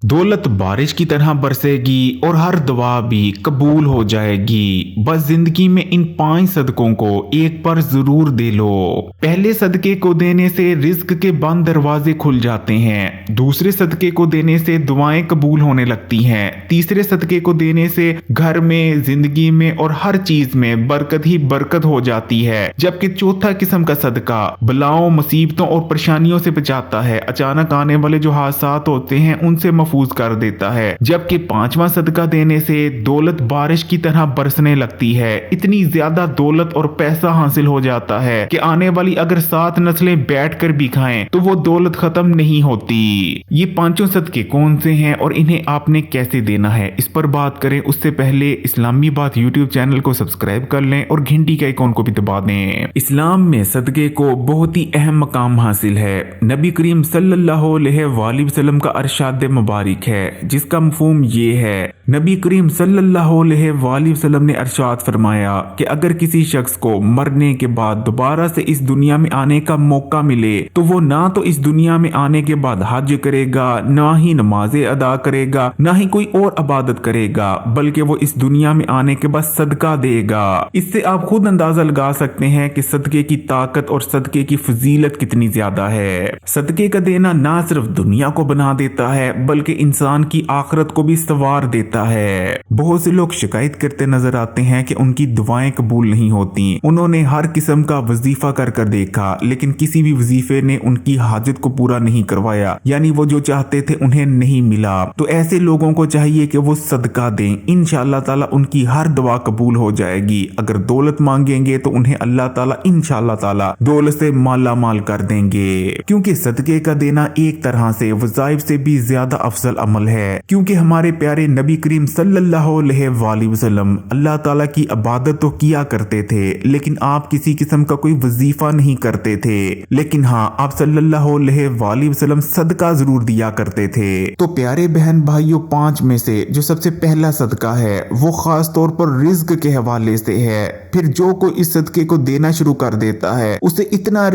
दौलत बारिश की तरह बरसेगी और हर दुआ भी कबूल हो जाएगी। बस जिंदगी में इन 5 सदकों को एक बार जरूर दे लो। पहले सदके को देने से रिज्क के बंद दरवाजे खुल जाते हैं। दूसरे सदके को देने से दुआएं कबूल होने लगती हैं। तीसरे सदके को देने से घर में, जिंदगी में और हर चीज में बरकत ही बरकत हो जाती है। जबकि चौथा किस्म का सदका बलाओं, मुसीबतों और परेशानियों से बचाता है। अचानक आने वाले जो हादसात होते हैं उनसे महफूज कर देता है। जबकि 5वां सदका देने से दौलत बारिश की तरह बरसने लगती है। इतनी ज्यादा दौलत और पैसा हासिल हो जाता है कि आने वाली अगर 7 नस्लें बैठकर भी खाएं तो वो दौलत खत्म नहीं होती। ये 5 सदके कौन से हैं और इन्हें आपने कैसे देना है, इस पर बात करें उससे पहले इस्लामी बात यूट्यूब चैनल को सब्सक्राइब कर लें और घंटी के आइकॉन को भी दबा दें। इस्लाम में सदके को बहुत ही अहम मकाम हासिल है। नबी करीम सल्लल्लाहु अलैहि वसल्लम का अरशाद मुबारक है, जिसका मफहूम ये है, नबी करीम सल्लल्लाहु अलैहि वसल्लम ने अरशाद फरमाया कि अगर किसी शख्स को मरने के बाद दोबारा से इस दुनिया में आने का मौका मिले तो वो ना तो इस दुनिया में आने के बाद हज करेगा, ना ही नमाजें अदा करेगा, ना ही कोई और इबादत करेगा, बल्कि वो इस दुनिया में आने के बाद सदका देगा। इससे आप खुद अंदाजा लगा सकते हैं कि सदके की ताकत और सदके की फजीलत कितनी ज्यादा है। सदके का देना ना सिर्फ दुनिया को बना देता है बल्कि इंसान की आखिरत को भी संवार देता है। बहुत से लोग शिकायत करते नजर आते हैं कि उनकी दुआएं कबूल नहीं होती। उन्होंने हर किस्म का वजीफा कर देखा लेकिन किसी भी वजीफे ने उनकी हाजत को पूरा नहीं करवाया, यानी वो जो चाहते थे उन्हें नहीं मिला। तो ऐसे लोगों को चाहिए कि वो सदका दें। इंशाअल्लाह ताला उनकी हर दुआ कबूल हो जाएगी। अगर दौलत मांगेंगे तो उन्हें अल्लाह ताला इंशाअल्लाह ताला दौलत से माला माल कर देंगे, क्योंकि सदके का देना एक तरह से वज़ाइफ से भी ज्यादा अफजल अमल है। क्योंकि हमारे प्यारे नबी करीम सल्लल्लाहु अलैहि वसल्लम अल्लाह ताला की इबादत तो किया करते थे लेकिन आप किसी किस्म का कोई वजीफा नहीं करते थे, लेकिन हाँ आप सल्लल्लाहु अलैहि वसल्लम सदका जरूर दिया करते थे। तो प्यारे बहन भाइयों, 5 में से जो सबसे पहला सदका है वो खास तौर पर रिज्क के हवाले से है। फिर जो कोई इस सदके को देना शुरू कर देता है उसे इतना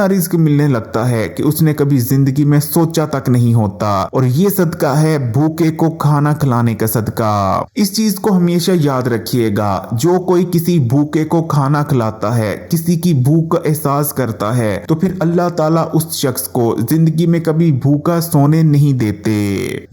रिज्क मिलने लगता है कि उसने कभी जिंदगी में सोचा तक नहीं होता। और ये सदका है भूखे को खाना खिलाने का सदका। इस चीज को हमेशा याद रखिएगा, जो कोई किसी भूखे को खाना खिलाता है, किसी की भूख का एहसास करता है, तो फिर अल्लाह ताला उस शख्स को जिंदगी में कभी भूखा सोने नहीं देते।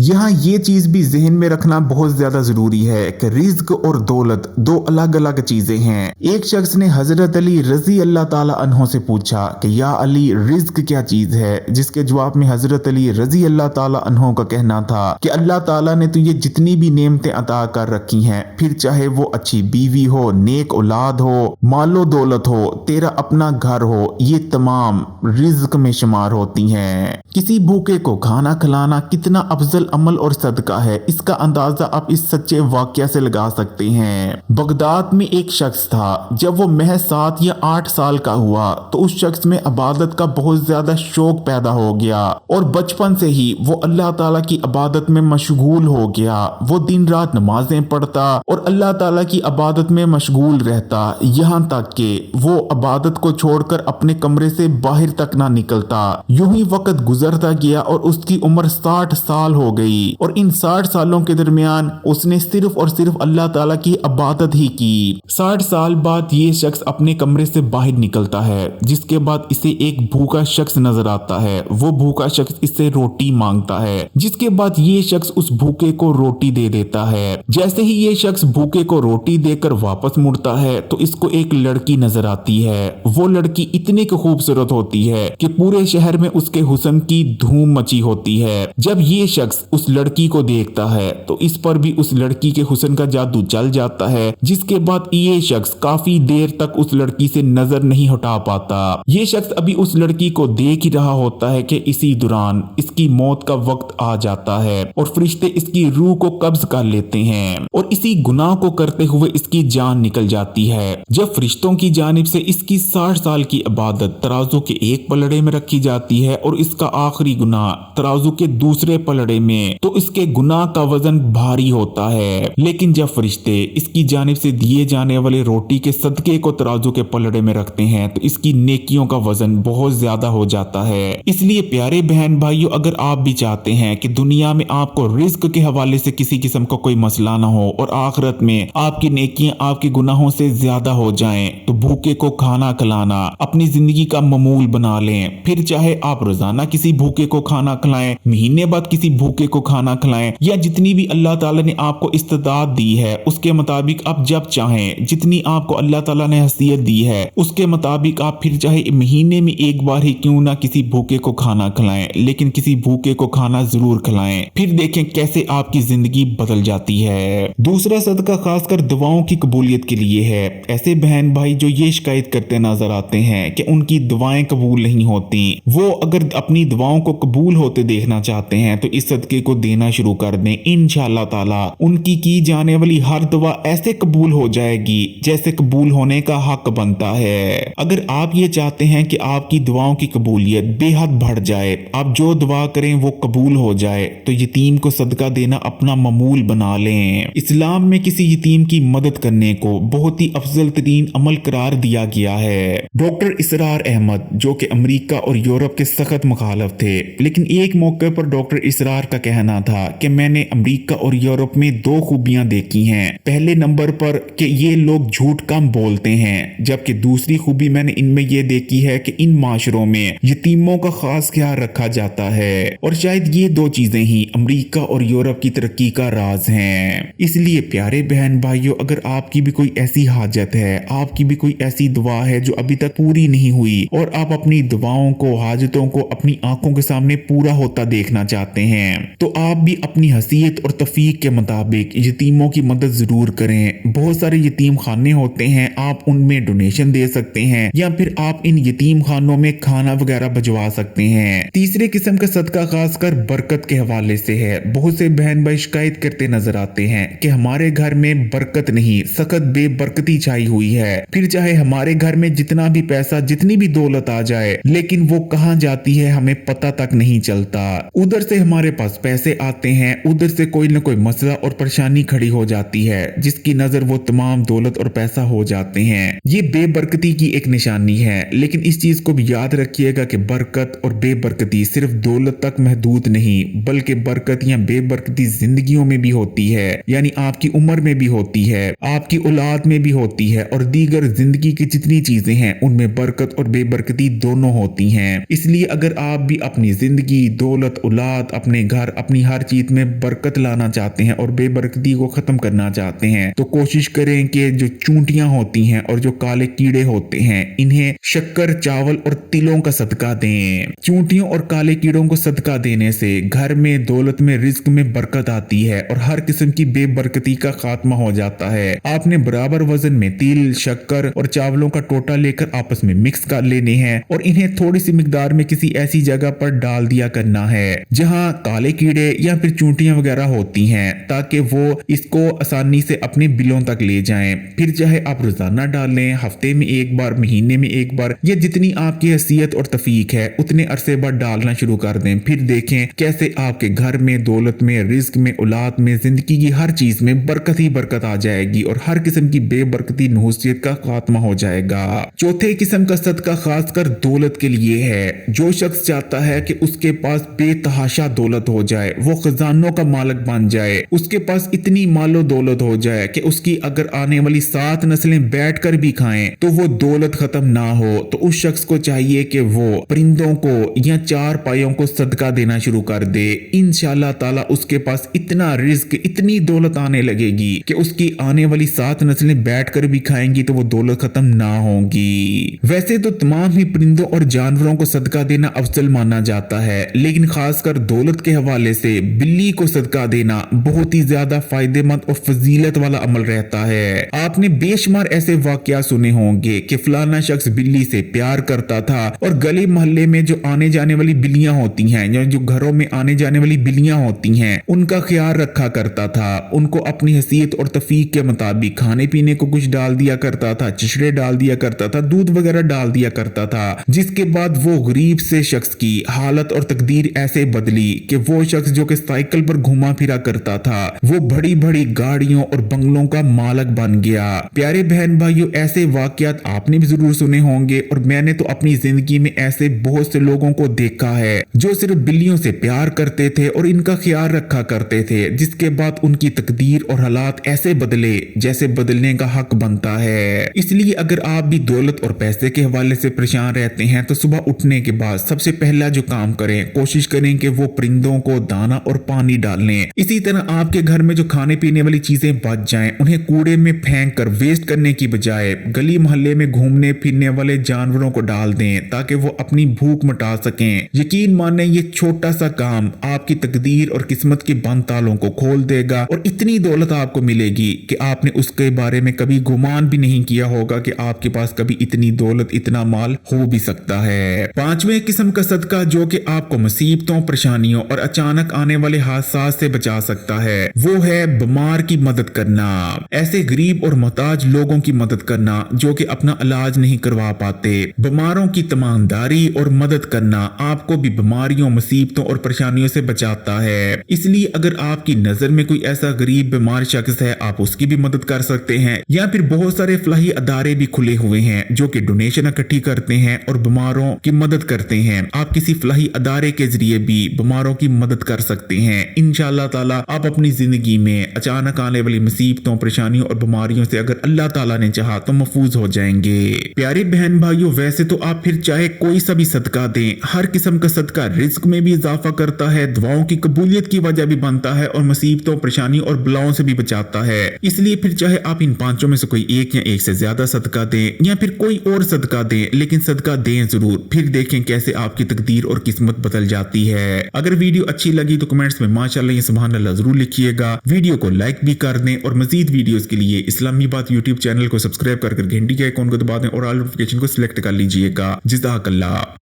यहाँ ये चीज भी जहन में रखना बहुत ज्यादा जरूरी है कि रिज्क और दौलत 2 अलग अलग चीजें हैं। एक शख्स ने हजरत अली रजी अल्लाह ताला अन्हो से पूछा कि या अली, रिज्क क्या चीज है? जिसके जवाब में हजरत अली रजी अल्लाह ताला अन्हो का कहना था कि अल्लाह ताला ने तुझे जितनी भी नेमतें अता कर रखी हैं, फिर चाहे वो अच्छी बीवी हो, नेक औलाद हो, मालो दौलत हो, तेरा अपना घर हो, ये तमाम रिज्क में शुमार होती हैं। किसी भूखे को खाना खिलाना कितना अफजल अमल और सदका है, इसका अंदाजा आप इस सच्चे वाकया से लगा सकते हैं। बगदाद में एक शख्स था, जब वो महज 7 या 8 साल का हुआ तो उस शख्स में इबादत का बहुत ज्यादा शौक पैदा हो गया और बचपन से ही वो अल्लाह ताला की इबादत में मशगूल हो गया। वो दिन रात नमाजें पढ़ता और अल्लाह ताला की इबादत में मशगूल रहता, यहाँ तक कि वो इबादत को छोड़कर अपने कमरे से बाहर तक ना निकलता। यूं ही वक्त गुजरता गया और उसकी उम्र 60 साल हो गई और इन 60 सालों के दरमियान उसने सिर्फ और सिर्फ अल्लाह ताला की इबादत ही की। 60 साल बाद ये शख्स अपने कमरे से बाहर निकलता है, जिसके बाद इसे एक भूखा शख्स नजर आता है। वो भूखा शख्स इससे रोटी मांगता है, जिसके बाद ये शख्स उस भूखे को रोटी दे देता है। जैसे ही ये शख्स भूखे को रोटी देकर वापस मुड़ता है तो इसको एक लड़की नजर आती है। वो लड़की इतनी खूबसूरत होती है कि पूरे शहर में उसके हुस्न की धूम मची होती है। जब ये शख्स उस लड़की को देखता है तो इस पर भी उस लड़की के हुस्न का जादू चल जाता है, जिसके बाद ये शख्स काफी देर तक उस लड़की से नजर नहीं हटा पाता। ये शख्स अभी उस लड़की को देख ही रहा होता है कि इसी दौरान इसकी मौत का वक्त आ जाता है और फरिश्ते इसकी रूह को कब्ज कर लेते हैं और इसी गुनाह को करते हुए इसकी जान निकल जाती है। जब फरिश्तों की जानिब से इसकी 60 साल की इबादत तराजू के एक पलड़े में रखी जाती है और इसका आखिरी गुनाह तराजू के दूसरे पलड़े में, तो इसके गुनाह का वजन भारी होता है। लेकिन जब फरिश्ते इसकी जानिब से दिए जाने वाले रोटी के सदके को तराजू के पलड़े में रखते हैं तो इसकी नेकियों का वजन बहुत ज्यादा हो जाता है। इसलिए प्यारे बहन भाइयों, अगर आप भी चाहते हैं कि दुनिया में आपको रिस्क के हवाले से किसी किस्म का कोई मसला ना हो और आखिरत में आपकी नेकियां आपके गुनाहों से ज्यादा हो जाएं, तो भूखे को खाना खिलाना अपनी जिंदगी का मामूल बना लें। फिर चाहे आप रोजाना किसी भूखे को खाना खिलाएं, महीने बाद किसी भूखे को खाना खिलाएं, या जितनी भी अल्लाह ताला ने आपको इस्तिताअत दी है उसके मुताबिक आप जब चाहें, जितनी आपको अल्लाह ताला ने हैसियत दी है उसके मुताबिक आप फिर चाहे महीने में एक बार ही क्यों ना किसी भूखे को खाना खिलाएं, लेकिन किसी भूखे को खाना जरूर खिलाएं। फिर देखें कैसे आपकी जिंदगी बदल जाती है। दूसरा सदका खासकर दुआओं की कबूलियत के लिए है। ऐसे बहन भाई जो ये शिकायत करते नजर आते हैं कि उनकी दुआएं कबूल नहीं होती, वो अगर अपनी दुआओं को कबूल होते देखना चाहते हैं तो इस सदके को देना शुरू कर दें। इंशाअल्लाह ताला उनकी की जाने वाली हर दुआ ऐसे कबूल हो जाएगी जैसे कबूल होने का हक बनता है। अगर आप ये चाहते हैं कि आपकी दुआओं की कबूलियत बेहद बढ़ जाए, आप जो दुआ करें वो कबूल हो जाए, तो यतीम को सदका देना अपना मामूल बना लें। इस्लाम में किसी यतीम की मदद करने को बहुत ही अफजल तरीन अमल करार दिया गया है। डॉक्टर इसरार अहमद जो कि अमेरिका और यूरोप के सख्त मुखालिफ थे, लेकिन एक मौके पर डॉक्टर इसरार का कहना था कि मैंने अमेरिका और यूरोप में दो खूबियां देखी हैं। पहले नंबर पर कि ये लोग झूठ कम बोलते हैं, जबकि दूसरी खूबी मैंने इनमें ये देखी है कि इन माशरों में यतीमों का खास ख्याल रखा जाता है। और शायद ये दो चीजें ही अमेरिका और यूरोप की तरक्की का राज हैं। इसलिए प्यारे बहन भाइयों, अगर आपकी भी कोई ऐसी हाजत है, आपकी भी कोई ऐसी दुआ है जो अभी तक पूरी नहीं हुई और आप अपनी दुआओं को, हाजतों को अपनी आंखों के सामने पूरा होता देखना चाहते हैं, तो आप भी अपनी हैसियत और तौफीक के मुताबिक यतीमों की मदद जरूर करें। बहुत सारे यतीम खाने होते हैं, आप उनमें डोनेशन दे सकते हैं या फिर आप इन यतीम खानों में खाना वगैरह भिजवा सकते हैं। तीसरे किस्म का सदका खासकर बरकत के हवाले से है। बहुत से बहन भाई शिकायत करते नजर आते हैं कि हमारे घर में बरकत नहीं, सख्त बेबरकती छाई हुई है। फिर चाहे हमारे घर में जितना भी पैसा, जितनी भी दौलत आ जाए, लेकिन वो कहाँ जाती है हमें पता तक नहीं चलता। उधर से हमारे पास पैसे आते हैं, उधर से कोई न कोई मसला और परेशानी खड़ी हो जाती है, जिसकी नजर वो तमाम दौलत और पैसा हो जाते हैं। ये बेबरकती की एक निशानी है। लेकिन इस चीज को भी याद रखिएगा कि बरकत और बेबरकती सिर्फ दौलत तक महदूद नहीं, बल्कि बरकत या बेबरकती जिंदगियों में भी होती है, यानी आपकी उम्र में भी होती है, आपकी औलाद में भी होती है, और दीगर जिंदगी की जितनी चीजें हैं उनमें बरकत और बेबरकती दोनों होती हैं। इसलिए अगर आप भी अपनी जिंदगी, दौलत, औलाद, अपने घर, अपनी हर चीज में बरकत लाना चाहते हैं और बेबरकती को खत्म करना चाहते हैं, तो कोशिश करें कि जो चूंटियां होती हैं और जो काले कीड़े होते हैं, इन्हें शक्कर, चावल और तिलों का सदका दें। चूंटियों और काले कीड़ों को सदका देने से घर में, दौलत में, रिज्क में बरकत आती है और हर किस्म की बेबरकती का खात्मा हो जाता है। आपने बराबर वजन में तिल, शक्कर और चावलों का टोटा लेकर आपस में मिक्स कर लेने हैं और इन्हें थोड़ी सी मिकदार में किसी ऐसी जगह पर डाल दिया करना है जहां काले कीड़े या फिर चूंटियां वगैरह होती हैं, ताकि वो इसको आसानी से अपने बिलों तक ले जाएं। फिर चाहे आप रोजाना डाल लें, हफ्ते में एक बार, महीने में एक बार, या जितनी आपकी हैसियत और तफीक है उतने अरसे बाद डालना शुरू कर दें। फिर देखें कैसे आपके घर में, दौलत में, रिज्क में, औलाद में, जिंदगी की हर चीज में बरकत ही बरकत आ जाएगी और हर किस्म की बेबरकती, नहुसियत का खात्मा हो जाएगा। चौथे किस्म का सदका खासकर दौलत के लिए है। जो शख्स चाहता है कि उसके पास बेतहाशा दौलत हो जाए, वो खजानों का मालिक बन जाए, उसके पास इतनी मालो दौलत हो जाए कि उसकी अगर आने वाली 7 नस्लें बैठकर भी खाएं तो वो दौलत खत्म ना हो, तो उस शख्स को चाहिए कि वो परिंदों को या 4 पायों को सदका देना शुरू कर दे। इंशाअल्लाह ताला उसके पास इतना रिज्क, इतनी दौलत आने लगेगी कि उसकी आने वाली 7 नस्लें बैठकर भी खाएंगी तो वो दौलत खत्म ना होगी। वैसे तो तमाम ही परिंदों और जानवरों को सदका देना अफजल माना जाता है, लेकिन खासकर दौलत के हवाले से बिल्ली को सदका देना बहुत ही ज्यादा फायदेमंद और फजीलत वाला अमल रहता है। आपने बेशुमार ऐसे वाकया सुने होंगे कि फलाना शख्स बिल्ली से प्यार करता था और गली मोहल्ले में जो आने जाने वाली बिल्लियां होती हैं या जो घरों में आने जाने वाली बिल्लियां होती हैं उनका ख्याल रखा करता था, उनको अपनी हैसियत और तफीक के मुताबिक खाने पीने को कुछ डाल दिया करता था, चिशड़े डाल दिया करता था, दूध वगैरह डाल दिया करता था, जिसके बाद वो गरीब से शख्स की हालत और तकदीर ऐसे बदली कि वो शख्स जो कि साइकिल पर घुमा फिरा करता था वो बड़ी बड़ी गाड़ियों और बंगलों का मालिक बन गया। प्यारे बहन भाइयों, ऐसे वाकयात आपने भी जरूर सुने होंगे और मैंने तो अपनी जिंदगी में ऐसे बहुत से लोगों को देखा है जो सिर्फ बिल्लियों से प्यार प्यार करते थे और इनका ख्याल रखा करते थे, जिसके बाद उनकी तकदीर और हालात ऐसे बदले जैसे बदलने का हक बनता है। इसलिए अगर आप भी दौलत और पैसे के हवाले से परेशान रहते हैं तो सुबह उठने के बाद सबसे पहला जो काम करें, कोशिश करें कि वो परिंदों को दाना और पानी डालें। इसी तरह आपके घर में जो खाने पीने वाली चीजें बच जाएं, उन्हें कूड़े में फेंक कर वेस्ट करने की बजाय गली मोहल्ले में घूमने फिरने वाले जानवरों को डाल दें, ताकि वो अपनी भूख मिटा सकें। यकीन माने ये छोटा सा काम आपकी तकदीर और किस्मत के बंद तालों को खोल देगा और इतनी दौलत आपको मिलेगी कि आपने उसके बारे में कभी गुमान भी नहीं किया होगा कि आपके पास कभी इतनी दौलत, इतना माल हो भी सकता है। पांचवें किस्म का सदका जो कि आपको मुसीबतों, परेशानियों और अचानक आने वाले हादसा से बचा सकता है, वो है बीमार की मदद करना। ऐसे गरीब और मोहताज लोगों की मदद करना जो कि अपना इलाज नहीं करवा पाते। बीमारों की तमामदारी और मदद करना आपको भी बीमारियों, मुसीबतों और परेशानियों से बचाता है। इसलिए अगर आपकी नजर में कोई ऐसा गरीब बीमार शख्स है, आप उसकी भी मदद कर सकते हैं। या फिर बहुत सारे फलाही अदारे भी खुले हुए हैं जो कि डोनेशन इकट्ठी करते हैं और बीमारों की मदद करते हैं। आप किसी फलाही अदारे के जरिए भी बीमारों की मदद कर सकते हैं। इंशाअल्लाह ताला आप अपनी जिंदगी में अचानक आने वाली मुसीबतों, परेशानियों और बीमारियों से अगर अल्लाह ताला ने चाहा तो महफूज हो जाएंगे। प्यारे बहन भाइयों, वैसे तो आप फिर चाहे कोई सा भी सदका दें, हर किस्म का सदका रिज्क में भी इजाफा करता है, दुआओं की कबूलियत की वजह भी बनता है और मुसीबतों, परेशानियों और बलाओं से भी बचाता है। इसलिए फिर चाहे आप इन पांचों में से कोई एक या एक से ज्यादा सदका दें या फिर कोई और सदका दें, लेकिन सदका दें जरूर। फिर देखें कैसे आपकी तकदीर और किस्मत बदल जाती है। अगर वीडियो अच्छी लगी तो कमेंट्स में माशाअल्लाह या सुभान अल्लाह जरूर लिखिएगा। वीडियो को लाइक भी कर दें और मजीद वीडियोस के लिए इस्लामी बात यूट्यूब चैनल को सब्सक्राइब कर घंटी के आइकॉन को दबा दें और ऑल नोटिफिकेशन को सिलेक्ट कर लीजिएगा। जज़ाकल्लाह।